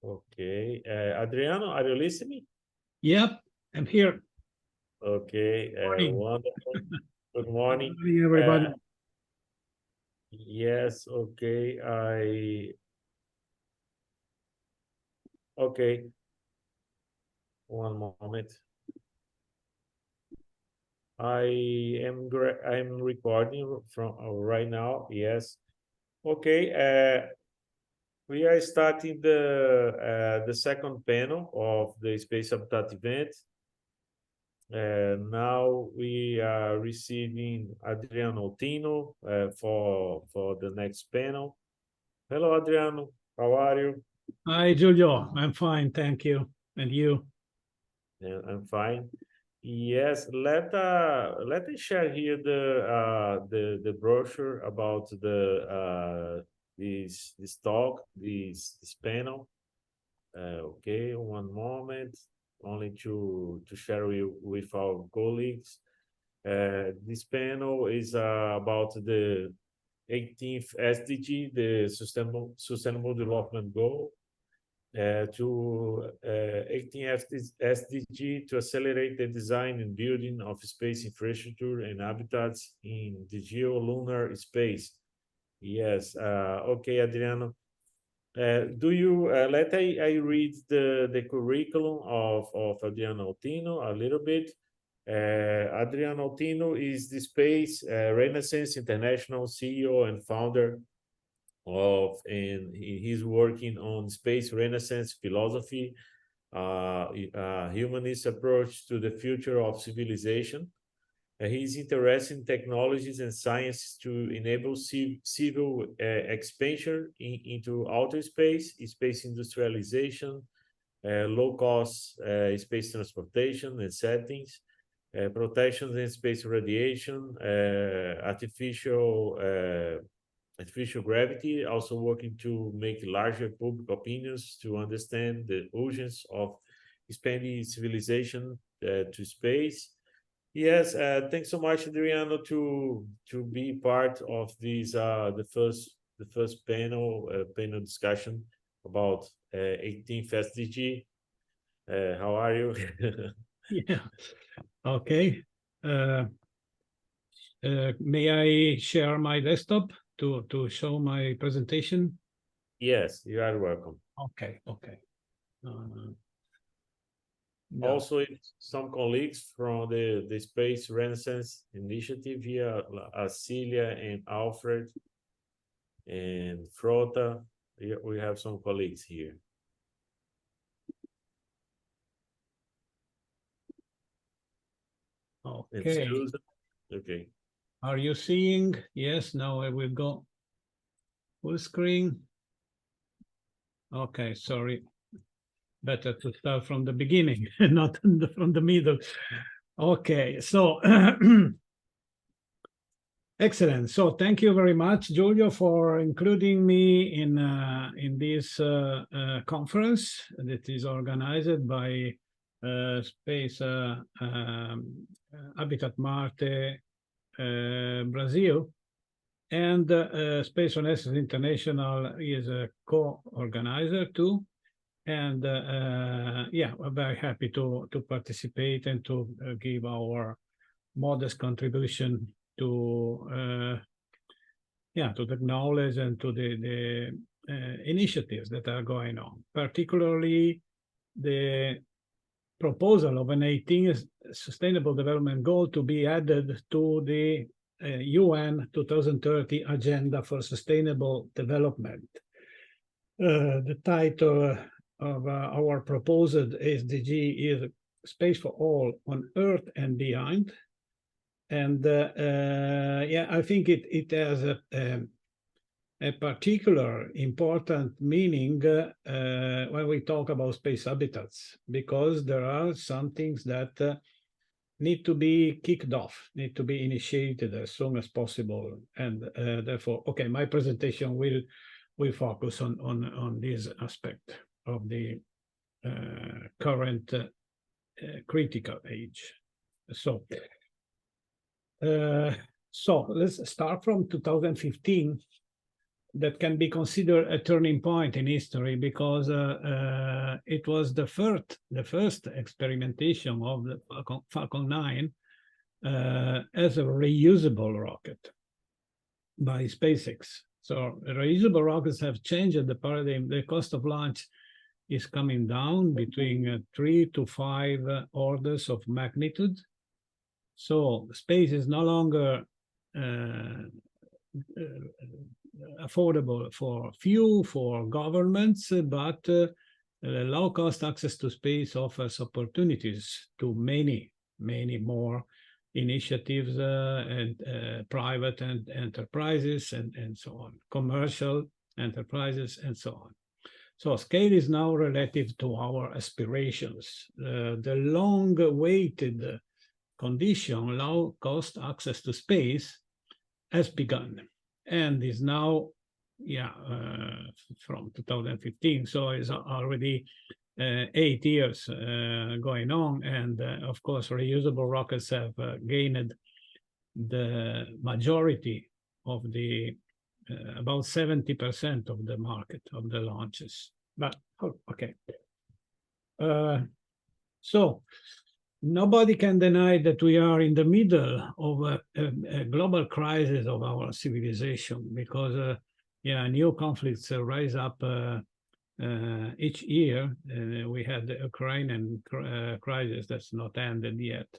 Okay. Adriano, are you listening? Yep, I'm here. Okay. Morning. Wonderful. Good Good morning. morning, everybody. Yes. Okay. Okay. One moment. I'm recording from right now. Yes. Okay. We are starting the second panel of the Space Habitat event. Now we are receiving Adriano Autino for the next panel. Hello, Adriano. How are you? Hi, Julio. I'm fine, thank you. And you? Yeah, I'm fine. Yes, let us share here the brochure about this talk, this panel. Okay, one moment, only to share with our colleagues. This panel is about the 18th SDG, the Sustainable Development Goal, to 18th SDG to accelerate the design and building of space infrastructure and habitats in the geo-lunar space. Yes, okay, Adriano. Do you let I read the curriculum of Adriano Autino a little bit. Adriano Autino is the Space Renaissance International CEO and founder and he's working on space renaissance philosophy, humanist approach to the future of civilization. He's interested in technologies and science to enable civil expansion into outer space, space industrialization, low-cost space transportation and settings, protections in space radiation, artificial gravity, also working to make larger public opinions to understand the urgence of expanding civilization to space. Yes, thanks so much, Adriano, to be part of this the first panel discussion about 18th SDG. How are you? Yeah. Okay. May I share my desktop to show my presentation? Yes, you are welcome. Okay. Okay. Yeah. Also, if some colleagues from the Space Renaissance Initiative here, Celia and Alfred and Frota, we have some colleagues here. Okay. Okay. Are you seeing? Yes, now I will go full screen. Okay, sorry. Better to start from the beginning, not from the middle. Okay, so excellent. So thank you very much, Julio, for including me in this conference that is organized by Space Habitat Marte Brazil, and Space Renaissance International is a co-organizer too. And yeah, we're very happy to participate and to give our modest contribution to yeah, to the knowledge and to the initiatives that are going on, particularly the proposal of an 18th Sustainable Development Goal to be added to the UN 2030 Agenda for Sustainable Development. The title of our proposed SDG is Space for All on Earth and Beyond. And yeah, I think it has a particular important meaning when we talk about space habitats, because there are some things that need to be kicked off, need to be initiated as soon as possible. And therefore, okay, my presentation will focus on this aspect of the current critical age. So let's start from 2015, that can be considered a turning point in history, because it was the first experimentation of the Falcon 9 as a reusable rocket by SpaceX. So reusable rockets have changed the paradigm. The cost of launch is coming down between 3 to 5 orders of magnitude. So space is no longer affordable for few, for governments, but low-cost access to space offers opportunities to many more initiatives and private and enterprises and so on, commercial enterprises and so on. So scale is now relative to our aspirations. The long-awaited condition, low-cost access to space, has begun and is now, from 2015. So it's already 8 years going on. And of course, reusable rockets have gained the majority of the, about 70% of the market of the launches. But, okay. So nobody can deny that we are in the middle of a global crisis of our civilization, because new conflicts rise up each year. We had the Ukrainian crisis that's not ended yet,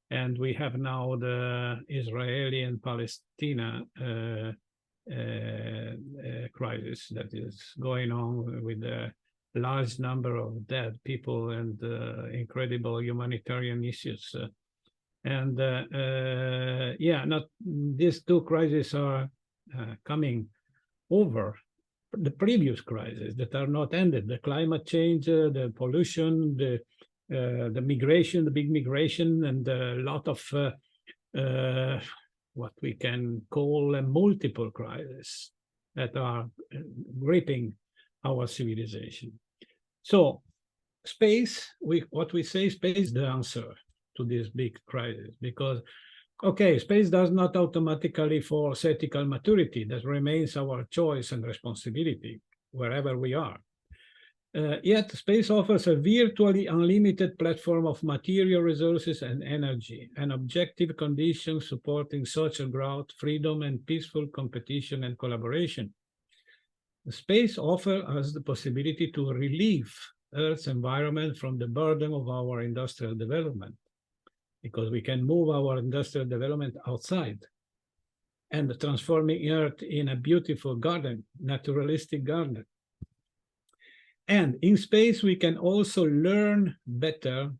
and we have now the Israeli and Palestine crisis that is going on with the large number of dead people and incredible humanitarian issues. Not these two crises are coming over the previous crises that are not ended: the climate change, the pollution, the migration, the big migration, and a lot of what we can call multiple crises that are gripping our civilization. So space, what we say, space is the answer to this big crisis, because, okay, space does not automatically force ethical maturity. That remains our choice and responsibility wherever we are. Yet space offers a virtually unlimited platform of material resources and energy, and objective conditions supporting social growth, freedom, and peaceful competition and collaboration. The space offers us the possibility to relieve Earth's environment from the burden of our industrial development, because we can move our industrial development outside and transforming Earth in a beautiful garden, naturalistic garden. And in space, we can also learn better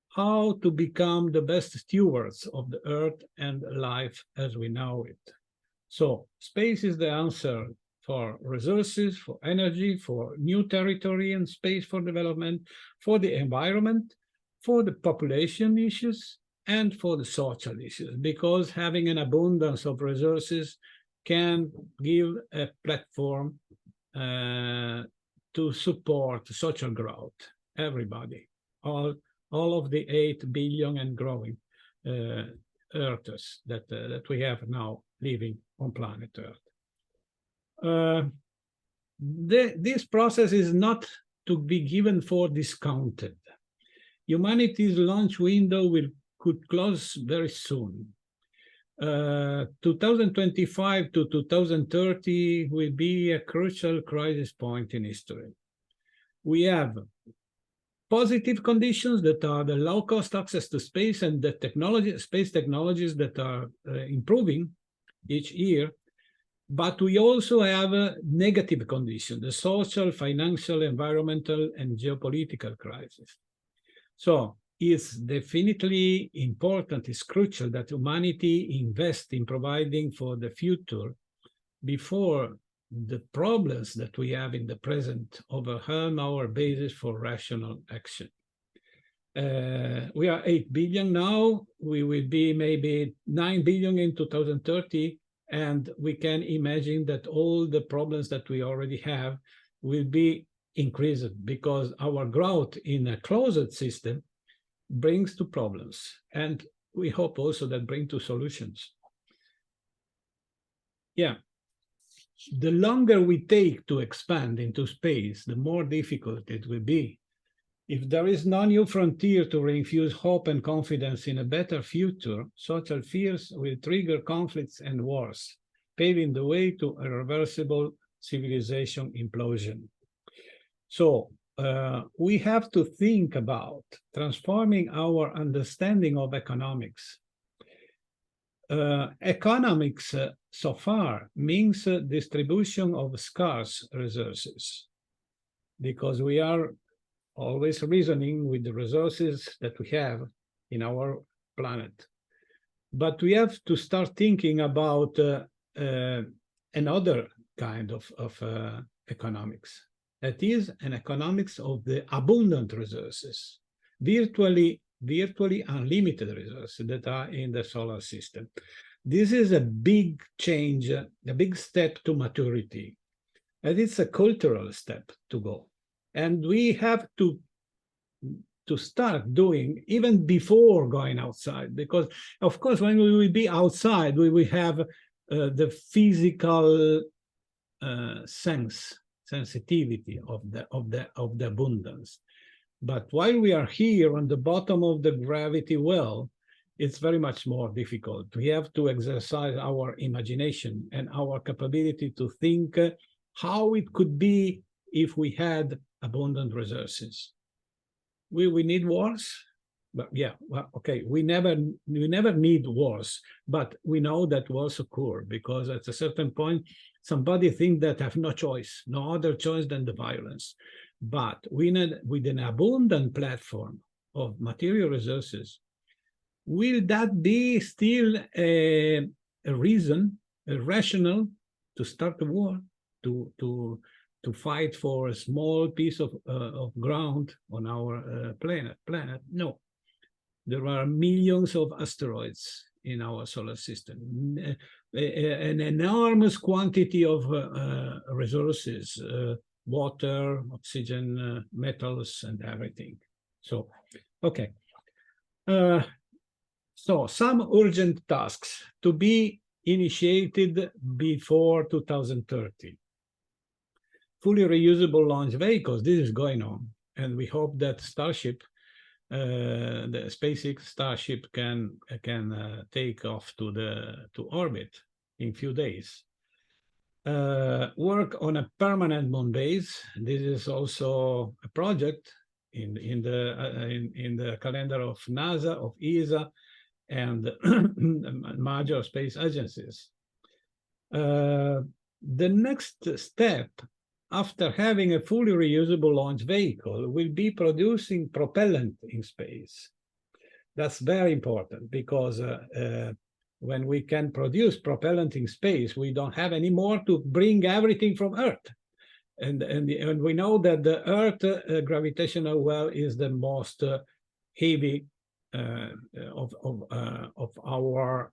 how to become the best stewards of the Earth and life as we know it. So space is the answer for resources, for energy, for new territory and space for development, for the environment, for the population issues, and for the social issues, because having an abundance of resources can give a platform to support social growth, everybody, all of the 8 billion and growing Earthers that we have now living on planet Earth. This process is not to be given for discounted. Humanity's launch window could close very soon. 2025 to 2030 will be a crucial crisis point in history. We have positive conditions that are the low-cost access to space and the space technologies that are improving each year. But we also have a negative condition, the social, financial, environmental, and geopolitical crisis. So it's definitely important, it's crucial that humanity invest in providing for the future before the problems that we have in the present overwhelm our basis for rational action. We are 8 billion now, we will be maybe 9 billion in 2030, and we can imagine that all the problems that we already have will be increased because our growth in a closed system brings to problems, and we hope also that bring to solutions. Yeah. the longer we take to expand into space, the more difficult it will be. If there is no new frontier to reinfuse hope and confidence in a better future, social fears will trigger conflicts and wars, paving the way to a reversible civilization implosion. So we have to think about transforming our understanding of economics. Economics so far means distribution of scarce resources, because we are always reasoning with the resources that we have in our planet. But we have to start thinking about another kind of economics. That is an economics of the abundant resources, virtually unlimited resources that are in the solar system. This is a big change, a big step to maturity. And it's a cultural step to go. And we have to start doing even before going outside, because of course when we will be outside, we will have the physical sensitivity of the abundance. But while we are here on the bottom of the gravity well, it's very much more difficult. We have to exercise our imagination and our capability to think how it could be if we had abundant resources. We need wars, but yeah, well, okay, we never need wars, but we know that wars occur because at a certain point, somebody thinks that have no choice, no other choice than the violence. But we need, with an abundant platform of material resources, will that be still a reason, a rationale to start a war, to fight for a small piece of ground on our planet? No. There are millions of asteroids in our solar system, an enormous quantity of resources, water, oxygen, metals, and everything. So, okay. So some urgent tasks to be initiated before 2030. Fully reusable launch vehicles, this is going on. And we hope that Starship, the SpaceX Starship can take off to orbit in few days. Work on a permanent moon base. This is also a project in the calendar of NASA, of ESA, and major space agencies. The next step after having a fully reusable launch vehicle will be producing propellant in space. That's very important because when we can produce propellant in space, we don't have any more to bring everything from Earth. And we know that the Earth gravitational well is the most heavy of our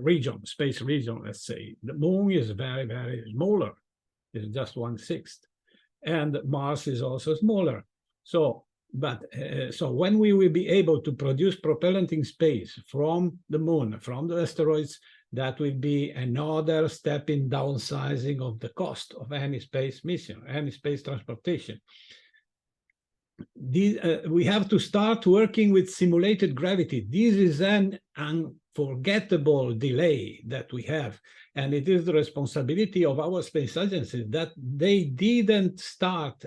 region, space region, let's say. The moon is very, very smaller. It's just 1/6, and Mars is also smaller. So, so when we will be able to produce propellant in space from the moon, from the asteroids, that will be another step in downsizing of the cost of any space mission, any space transportation. We have to start working with simulated gravity. This is an unforgettable delay that we have. And it is the responsibility of our space agencies that they didn't start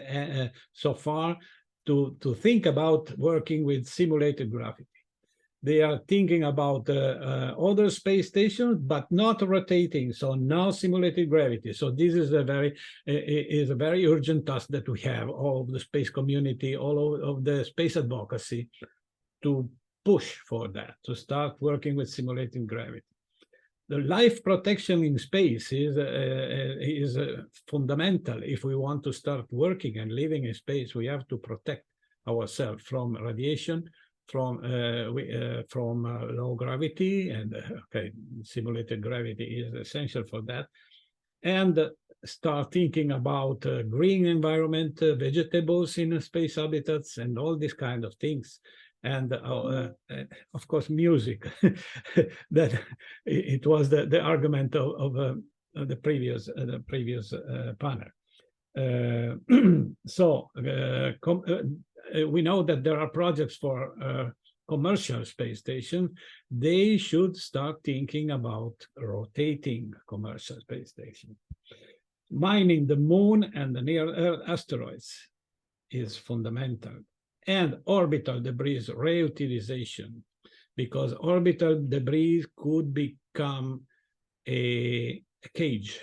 so far to think about working with simulated gravity. They are thinking about other space stations, but not rotating, so no simulated gravity. So this is a very urgent task that we have, all of the space community, all of the space advocacy, to push for that, to start working with simulated gravity. The life protection in space is fundamental. If we want to start working and living in space, we have to protect ourselves from radiation, from low gravity, and simulated gravity is essential for that. And start thinking about green environment, vegetables in space habitats, and all these kind of things. And of course, music. That it was the argument of the previous panel. We know that there are projects for commercial space station. They should start thinking about rotating commercial space station. Mining the moon and the near-Earth asteroids is fundamental, and orbital debris reutilization, because orbital debris could become a cage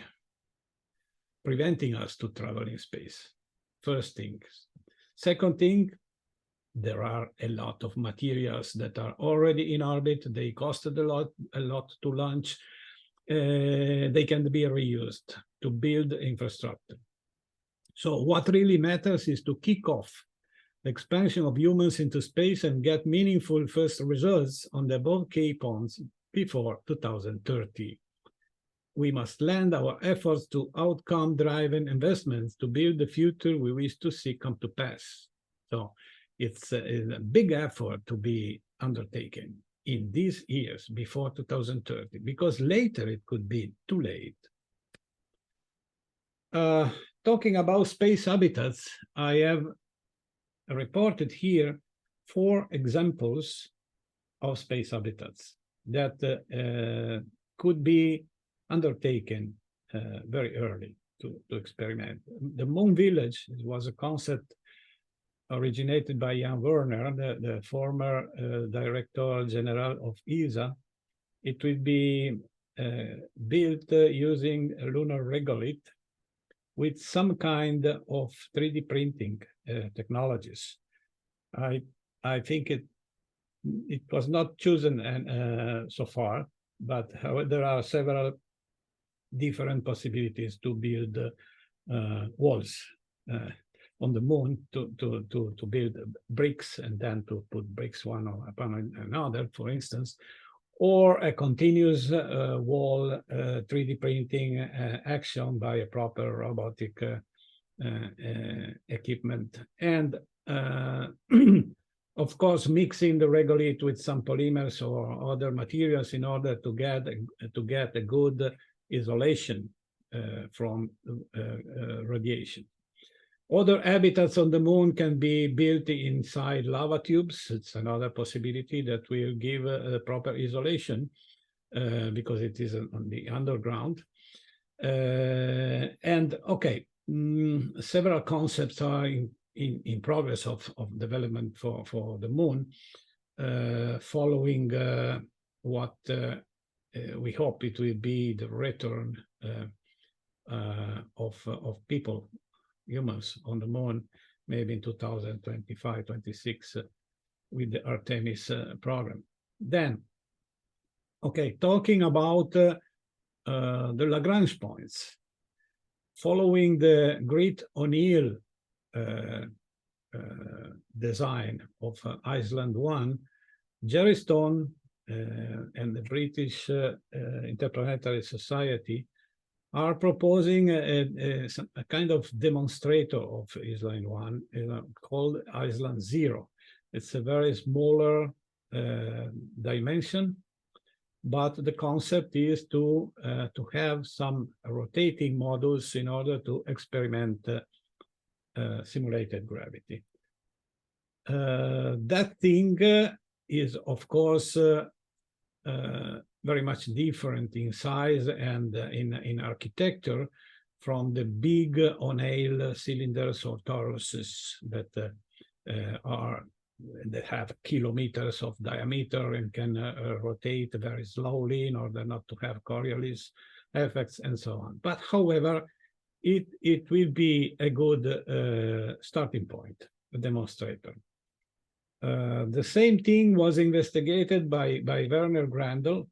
preventing us to travel in space. First thing. Second thing, there are a lot of materials that are already in orbit. They costed a lot to launch. They can be reused to build infrastructure. So what really matters is to kick off the expansion of humans into space and get meaningful first results on the above key points before 2030. We must lend our efforts to outcome-driven investments to build the future we wish to see come to pass. So it's a big effort to be undertaken in these years before 2030, because later it could be too late. Talking about space habitats, I have reported here 4 examples of space habitats that could be undertaken very early to experiment. The Moon Village was a concept originated by Jan Werner, the former Director General of ESA. It will be built using a lunar regolith with some kind of 3D printing technologies. I think it was not chosen so far, but however, there are several different possibilities to build walls on the moon, to build bricks and then to put bricks one upon another, for instance, or a continuous wall 3D printing action by a proper robotic equipment. And of course, mixing the regolith with some polymers or other materials in order to get a good isolation from radiation. Other habitats on the moon can be built inside lava tubes. It's another possibility that will give a proper isolation because it is on the underground. And okay, several concepts are in progress of development for the moon, following what we hope it will be the return of people, humans on the moon, maybe in 2025-26 with the Artemis program. Then, okay, talking about the Lagrange points, following the Great O'Neill design of Iceland 1, Jerry Stone and the British Interplanetary Society are proposing a kind of demonstrator of Iceland 1 called Iceland 0. It's a very smaller dimension, but the concept is to have some rotating models in order to experiment simulated gravity. That thing is, of course, very much different in size and in architecture from the big O'Neill cylinders or toruses that have kilometers of diameter and can rotate very slowly in order not to have Coriolis effects and so on. But however, it will be a good starting point, a demonstrator. The same thing was investigated by Werner Grandel.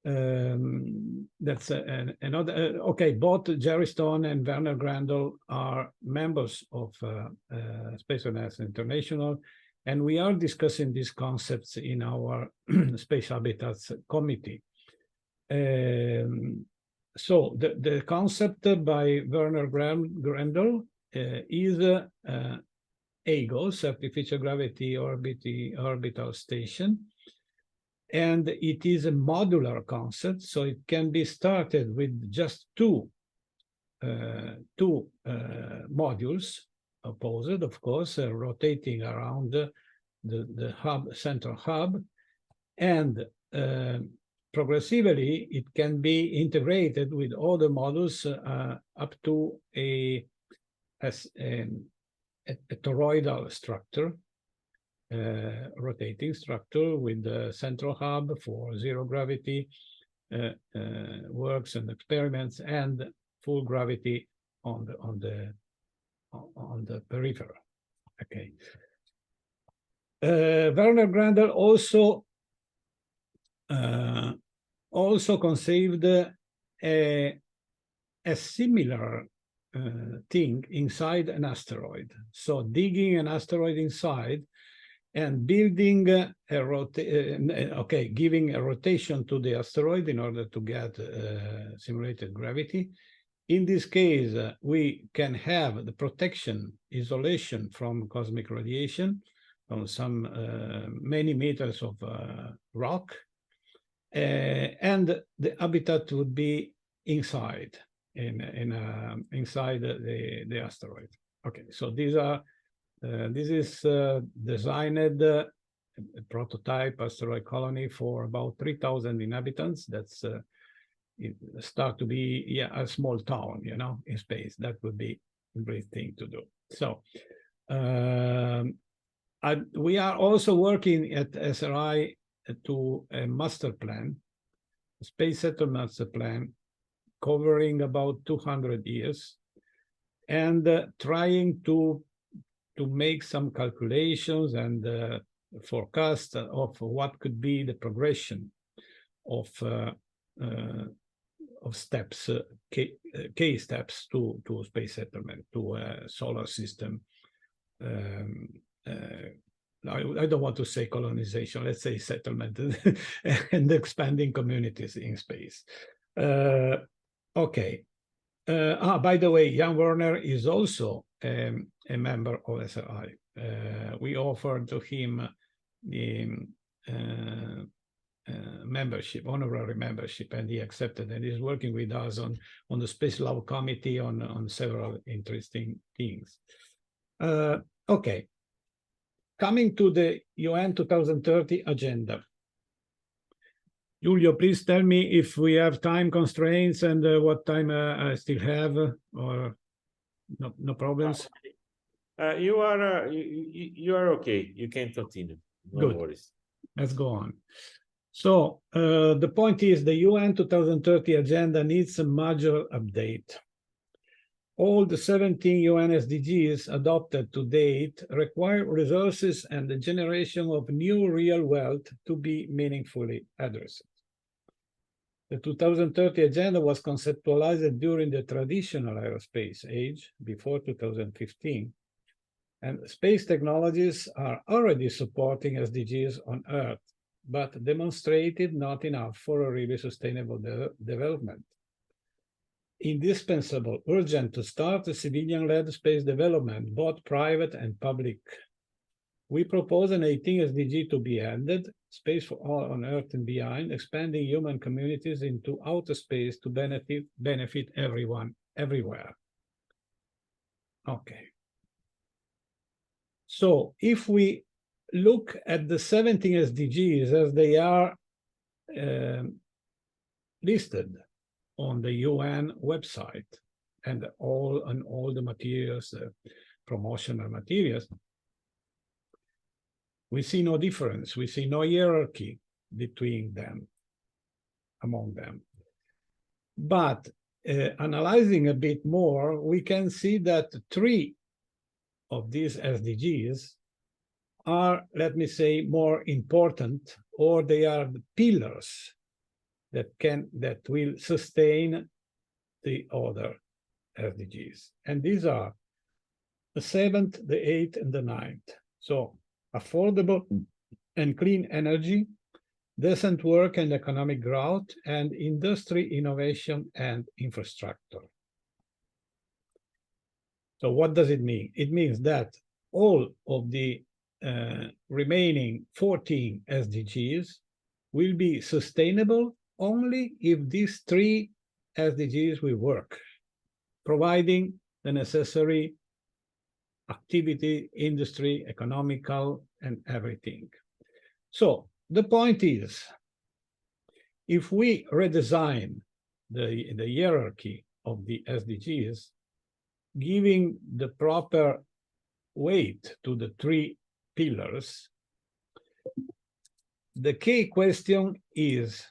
That's another, okay, both Jerry Stone and Werner Grandel are members of Space18th International, and we are discussing these concepts in our Space Habitats Committee. So the concept by Werner Grandel is AGOS, Artificial Gravity Orbital Station. and it is a modular concept, so it can be started with just two modules opposed, of course, rotating around the hub, central hub, and progressively it can be integrated with other modules up to a toroidal structure, rotating structure with the central hub for zero gravity works and experiments, and full gravity on the peripheral. Okay. Werner Grandel also conceived a similar thing inside an asteroid. So digging an asteroid inside and building giving a rotation to the asteroid in order to get simulated gravity. In this case, we can have the protection, isolation from cosmic radiation on some many meters of rock, and the habitat would be inside inside the asteroid. Okay, so these are this is designed a prototype asteroid colony for about 3,000 inhabitants. That's it start to be a small town, you know, in space. That would be a great thing to do. So we are also working at SRI to a master plan, a space settlement master plan, covering about 200 years, and trying to make some calculations and forecast of what could be the progression of steps, K steps to space settlement, to a solar system. I don't want to say colonization, let's say settlement and expanding communities in space. Okay. By the way, Jan Werner is also a member of SRI. We offered to him the membership, honorary membership, and he accepted, and is working with us on the Space Law Committee on several interesting things. Okay. Coming to the UN 2030 agenda. Julio, please tell me if we have time constraints and what time I still have, or no problems. You are okay. You can continue. No Good. worries. Let's go on. So the point is the UN 2030 agenda needs a major update. All the 17 UN SDGs adopted to date require resources and the generation of new real wealth to be meaningfully addressed. The 2030 agenda was conceptualized during the traditional aerospace age, before 2015, and space technologies are already supporting SDGs on Earth, but demonstrated not enough for a really sustainable development. Indispensable, urgent to start a civilian-led space development, both private and public. We propose an 18th SDG to be ended, space for all on Earth and beyond, expanding human communities into outer space to benefit everyone, everywhere. Okay. So if we look at the 17 SDGs as they are listed on the UN website and all the materials, promotional materials, we see no difference. We see no hierarchy between them, among them. But analyzing a bit more, we can see that 3 of these SDGs are, let me say, more important, or they are the pillars that will sustain the other SDGs. And these are the 7th, the 8th, and the 9th. So affordable and clean energy, decent work and economic growth, and industry, innovation, and infrastructure. So what does it mean? It means that all of the remaining 14 SDGs will be sustainable only if these 3 SDGs will work, providing the necessary activity, industry, economical, and everything. So the point is, if we redesign the hierarchy of the SDGs, giving the proper weight to the 3 pillars, the key question is,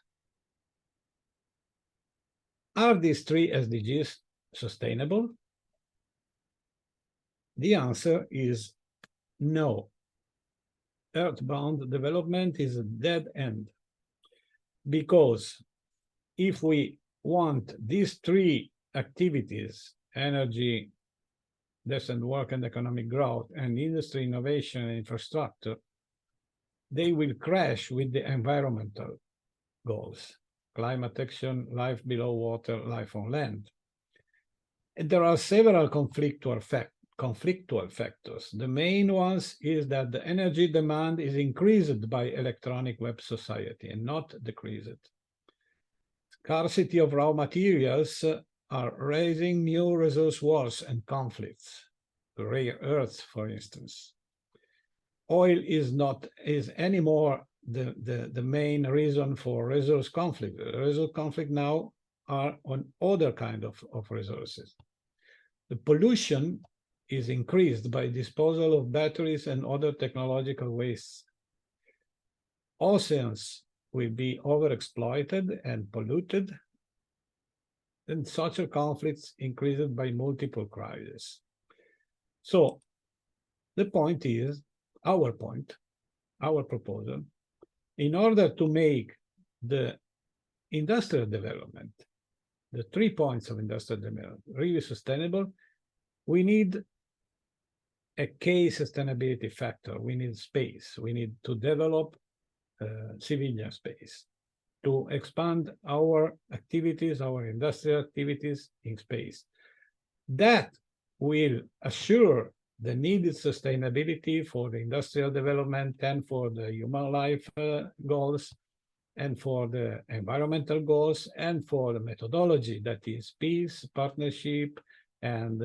are these 3 SDGs sustainable? The answer is no. Earthbound development is a dead end, because if we want these 3 activities, energy, decent work and economic growth, and industry, innovation, and infrastructure, they will crash with the environmental goals: climate action, life below water, life on land. And there are several conflictual factors. The main ones is that the energy demand is increased by electronic web society and not decreased. Scarcity of raw materials are raising new resource wars and conflicts. Rare earths, for instance. Oil is anymore the main reason for resource conflict. Resource conflict now are on other kind of resources. The pollution is increased by disposal of batteries and other technological wastes. Oceans will be overexploited and polluted, and social conflicts increased by multiple crises. So the point is, our proposal, in order to make the industrial development, the 3 points of industrial development, really sustainable, we need a key sustainability factor. We need space. We need to develop civilian space, to expand our activities, our industrial activities in space. That will assure the needed sustainability for the industrial development and for the human life goals, and for the environmental goals, and for the methodology, that is peace, partnership, and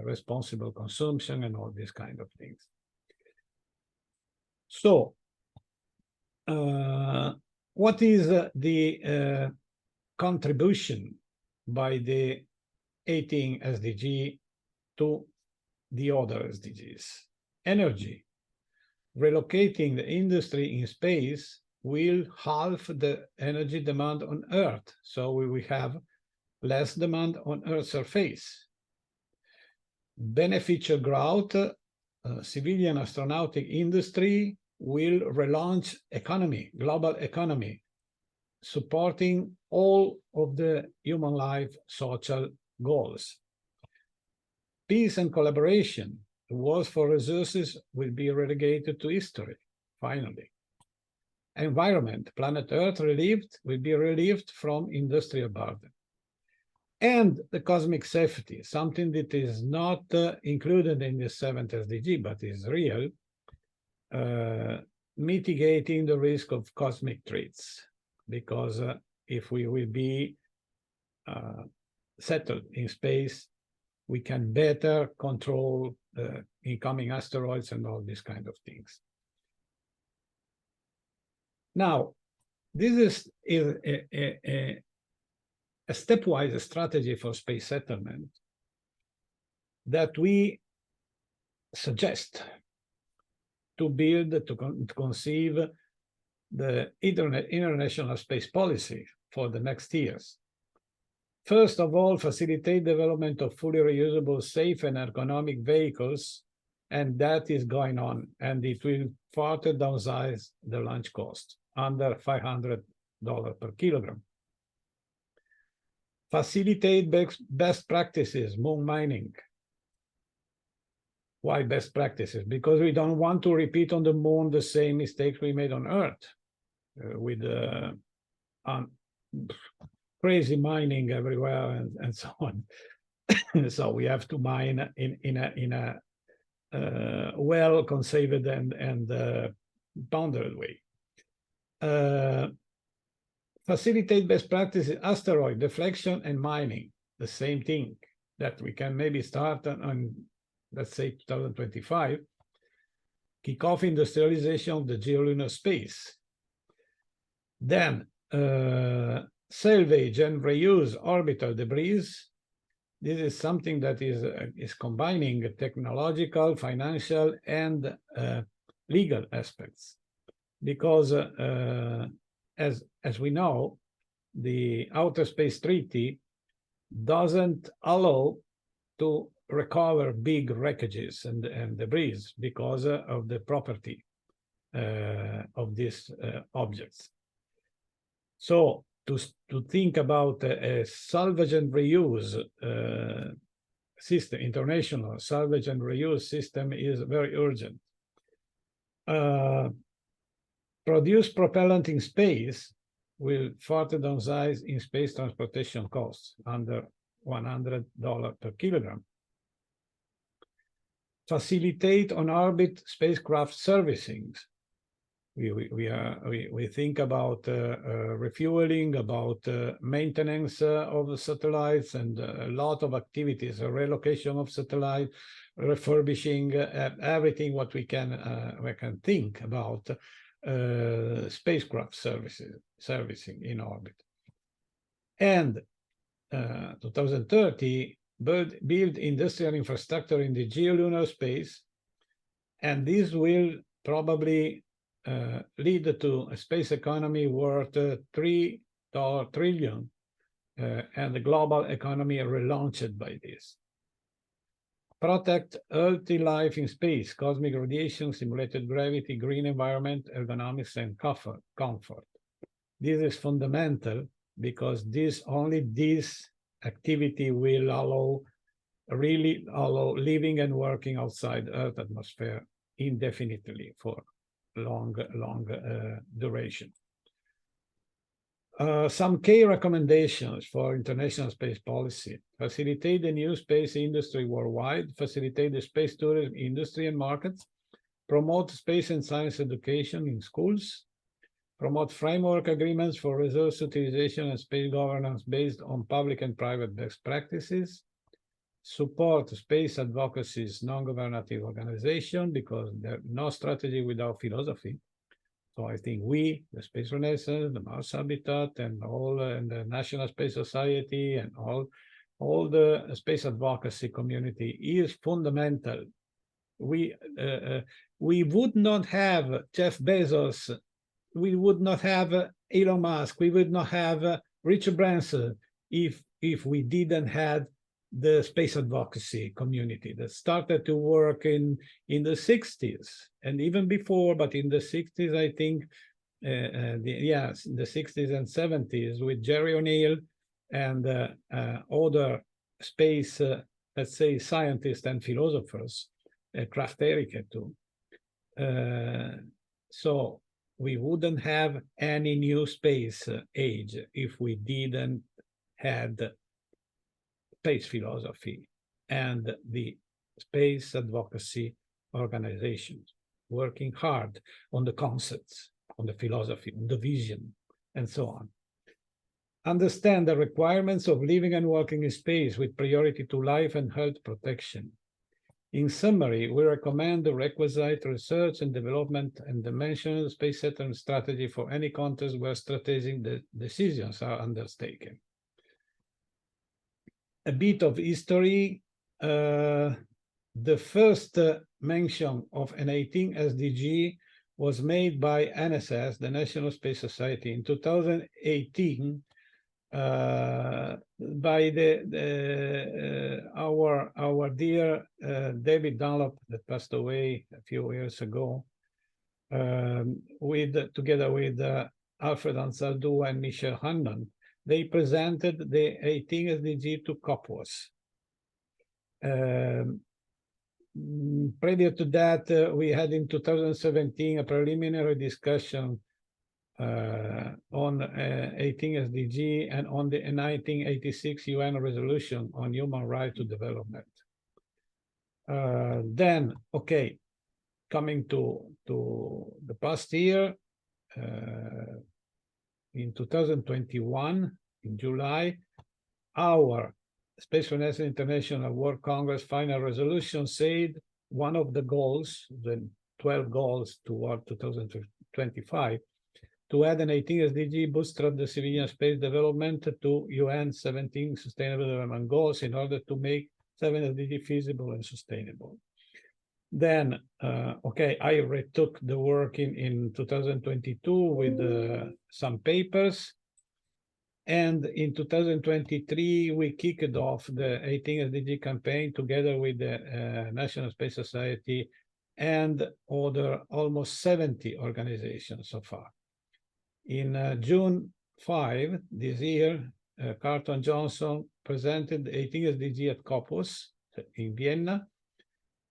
responsible consumption, and all these kind of things. So, what is the contribution by the 18 SDG to the other SDGs? Energy. Relocating the industry in space will halve the energy demand on Earth, so we will have less demand on Earth's surface. Beneficial growth, civilian astronautic industry will relaunch economy, global economy, supporting all of the human life social goals. Peace and collaboration, the wars for resources will be relegated to history, finally. Environment, planet Earth will be relieved from industrial burden. And the cosmic safety, something that is not included in the 7th SDG, but is real, mitigating the risk of cosmic threats, because if we will be settled in space, we can better control incoming asteroids and all these kind of things. Now, this is a stepwise strategy for space settlement that we suggest to build, to conceive the international space policy for the next years. First of all, facilitate development of fully reusable, safe, and ergonomic vehicles, and that is going on, and it will further downsize the launch cost, under $500 per kilogram. Facilitate best practices, moon mining. Why best practices? Because we don't want to repeat on the moon the same mistakes we made on Earth, with crazy mining everywhere and so on. So we have to mine in a well conceived and bounded way. Facilitate best practices, asteroid deflection and mining, the same thing that we can maybe start on, let's say, 2025. Kick off industrialization of the geo-lunar space. Then salvage and reuse orbital debris. This is something that is combining technological, financial, and legal aspects, because as we know, the Outer Space Treaty doesn't allow to recover big wreckages and debris because of the property of these objects. So to think about a salvage and reuse system, international salvage and reuse system, is very urgent. Produce propellant in space will further downsize in space transportation costs under $100 per kilogram. Facilitate on-orbit spacecraft servicing. We think about refueling, about maintenance of the satellites, and a lot of activities, a relocation of satellite, refurbishing, everything what we can think about spacecraft servicing in orbit. And 2030, build industrial infrastructure in the geo-lunar space, and this will probably lead to a space economy worth $3 trillion, and the global economy relaunched by this. Protect healthy life in space, cosmic radiation, simulated gravity, green environment, ergonomics, and comfort. This is fundamental, because only this activity will really allow living and working outside Earth atmosphere indefinitely for long duration. Some key recommendations for international space policy: facilitate the new space industry worldwide, facilitate the space tourism industry and markets, promote space and science education in schools, promote framework agreements for resource utilization and space governance based on public and private best practices, support space advocacy's non-governative organization, because there's no strategy without philosophy. So I think we, the Space Renaissance, the Mars Habitat, and the National Space Society, and all the space advocacy community is fundamental. We would not have Jeff Bezos, we would not have Elon Musk, we would not have Richard Branson if we didn't have the space advocacy community that started to work in the 60s and even before, but in the 60s, I think, in the 60s and 70s, with Jerry O'Neill and other space, let's say, scientists and philosophers, Kraft Erika too. So we wouldn't have any new space age if we didn't have space philosophy and the space advocacy organizations working hard on the concepts, on the philosophy, on the vision, and so on. Understand the requirements of living and working in space with priority to life and health protection. In summary, we recommend the requisite research and development and dimensional space settlement strategy for any context where strategic decisions are undertaken. A bit of history. The first mention of an 18 SDG was made by NSS, the National Space Society, in 2018 by our dear David Dunlop, that passed away a few years ago, together with Alfred Ansaldou and Michel Hannon. They presented the 18 SDG to COPWAS. Previous to that, we had in 2017 a preliminary discussion on 18 SDG and on the 1986 UN resolution on human right to development. Then, okay, coming to the past year, in 2021, in July, our Space18thSDG International World Congress final resolution said one of the goals, the 12 goals toward 2025, to add an 18 SDG bootstrap the civilian space development to UN 17 Sustainable Development Goals in order to make 7 SDG feasible and sustainable. Then, okay, I retook the work in 2022 with some papers. And in 2023, we kicked off the 18 SDG campaign together with the National Space Society and other almost 70 organizations so far. In June 5 this year, Carlton Johnson presented the 18 SDG at Copos in Vienna.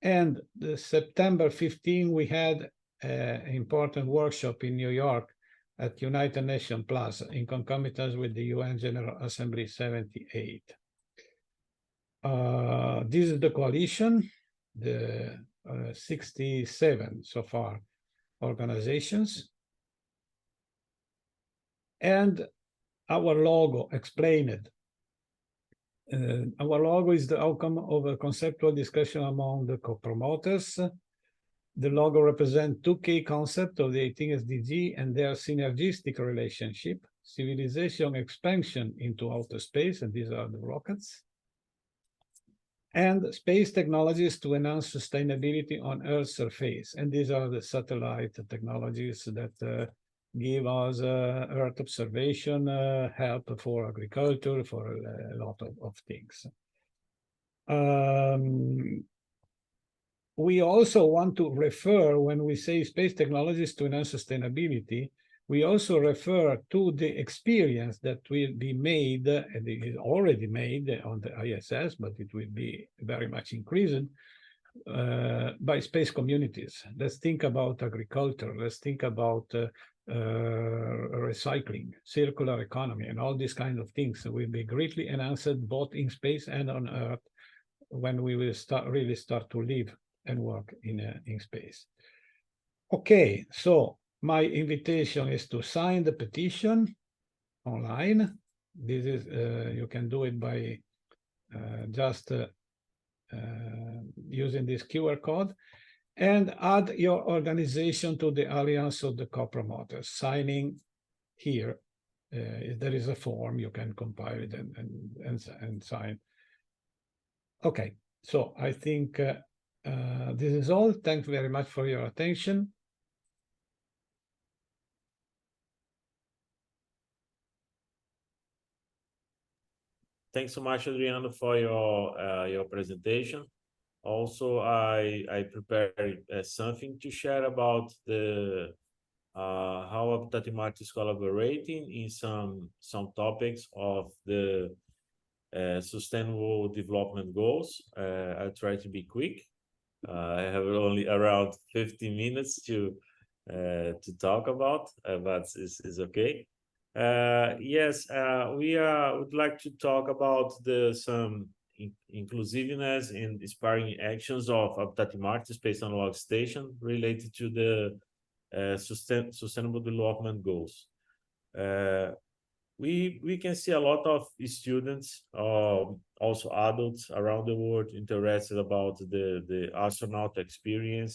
And September 15, we had an important workshop in New York at United Nations Plaza in concomitance with the UN General Assembly 78. This is the coalition, the 67 so far organizations. And our logo explained. Our logo is the outcome of a conceptual discussion among the co-promoters. The logo represents two key concepts of the 18 SDG and their synergistic relationship: civilization expansion into outer space, and these are the rockets, and space technologies to enhance sustainability on Earth's surface, and these are the satellite technologies that give us Earth observation, help for agriculture, for a lot of things. We also want to refer, when we say space technologies to enhance sustainability, we also refer to the experience that will be made, and it is already made on the ISS, but it will be very much increased by space communities. Let's think about agriculture. Let's think about recycling, circular economy, and all these kind of things will be greatly enhanced both in space and on Earth when we will really start to live and work in space. Okay, so my invitation is to sign the petition online. This is you can do it by just using this QR code, and add your organization to the Alliance of the Co-Promoters. Signing here, there is a form, you can compile it and sign. Okay, so I think this is all. Thanks very much for your attention. Thanks so much, Adriano, for your presentation. Also, I prepared something to share about the how Habitat Marte is collaborating in some topics of the Sustainable Development Goals. I'll try to be quick. I have only around 15 minutes to talk about, but it's okay. Yes, we would like to talk about some inclusiveness and inspiring actions of Habitat Marte Space Analog Station related to the Sustainable Development Goals. We can see a lot of students, also adults around the world, interested about the astronaut experience